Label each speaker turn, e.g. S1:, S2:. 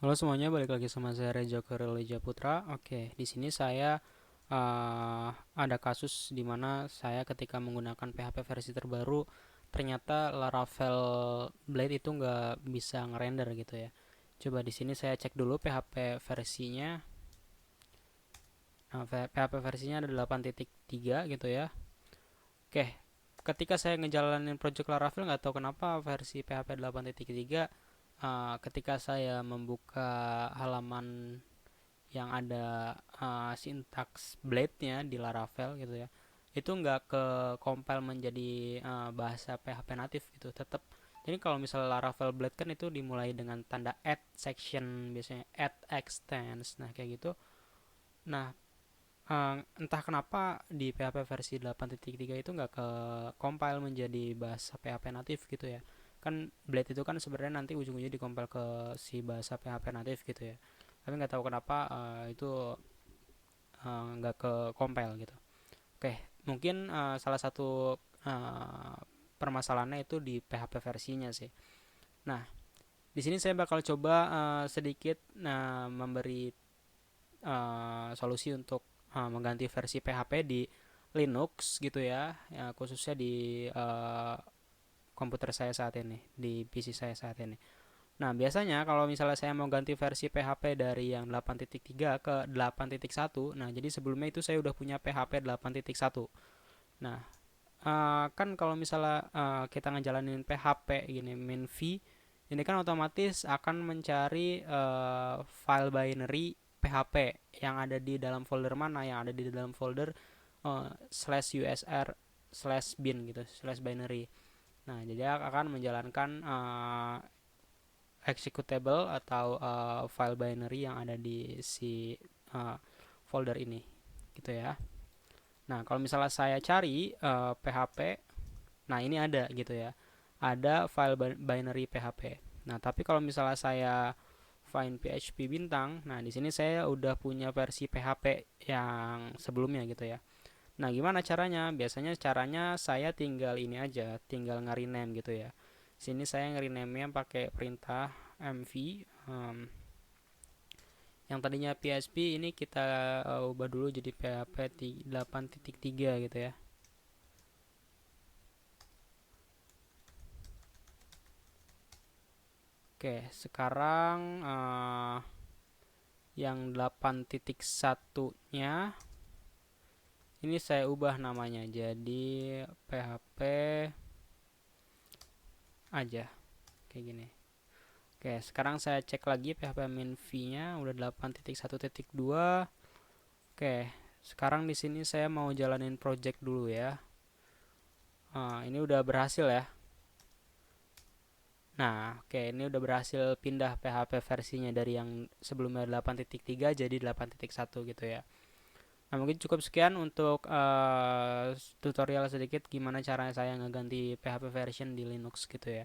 S1: Halo semuanya, balik lagi sama saya Rejo Kereleja Putra. Oke, di sini saya ada kasus di mana saya ketika menggunakan PHP versi terbaru ternyata Laravel Blade itu nggak bisa ngerender gitu ya. Coba di sini saya cek dulu PHP versinya. Nah, PHP versinya ada 8.3 gitu ya. Oke, ketika saya ngejalanin project Laravel nggak tahu kenapa versi PHP 8.3 ketika saya membuka halaman yang ada sintaks blade-nya di Laravel gitu ya, itu nggak ke compile menjadi bahasa PHP natif gitu tetap. Jadi kalau misalnya Laravel Blade kan itu dimulai dengan tanda add section, biasanya add extends, nah kayak gitu. Nah, entah kenapa di PHP versi 8.3 itu nggak ke compile menjadi bahasa PHP natif gitu ya. Kan Blade itu kan sebenarnya nanti ujung-ujungnya di compile ke si bahasa PHP natif gitu ya, tapi nggak tahu kenapa itu nggak ke compile gitu. Oke, mungkin salah satu uh, permasalahannya itu di PHP versinya sih. Nah, di sini saya bakal coba sedikit memberi solusi untuk mengganti versi PHP di Linux gitu ya, ya khususnya di komputer saya saat ini, di PC saya saat ini. Nah, biasanya kalau misalnya saya mau ganti versi PHP dari yang 8.3 ke 8.1, nah jadi sebelumnya itu saya udah punya PHP 8.1. Nah, kan kalau misalnya kita ngejalanin PHP gini min v, ini kan otomatis akan mencari file binary PHP yang ada di dalam folder mana, yang ada di dalam folder slash usr slash bin gitu, slash binary. Nah, jadi akan menjalankan executable atau file binary yang ada di si uh, folder ini gitu ya. Nah, kalau misalnya saya cari PHP, nah ini ada gitu ya, ada file binary PHP. Nah, tapi kalau misalnya saya find PHP bintang, nah di sini saya udah punya versi PHP yang sebelumnya gitu ya. Nah, gimana caranya? Biasanya caranya saya tinggal ini aja, tinggal nge-rename gitu ya. Sini saya nge-rename-nya pakai perintah mv, um, yang tadinya PHP ini kita ubah dulu jadi PHP 8.3 gitu ya. Oke, sekarang yang 8.1-nya ini saya ubah namanya jadi PHP aja kayak gini. Oke, sekarang saya cek lagi PHP min v-nya udah 8.1.2. Oke, sekarang di sini saya mau jalanin project dulu ya. Ini udah berhasil ya. Nah, oke, ini udah berhasil pindah PHP versinya dari yang sebelumnya 8.3 jadi 8.1 gitu ya. Nah, mungkin cukup sekian untuk tutorial sedikit gimana caranya saya ngeganti PHP version di Linux gitu ya.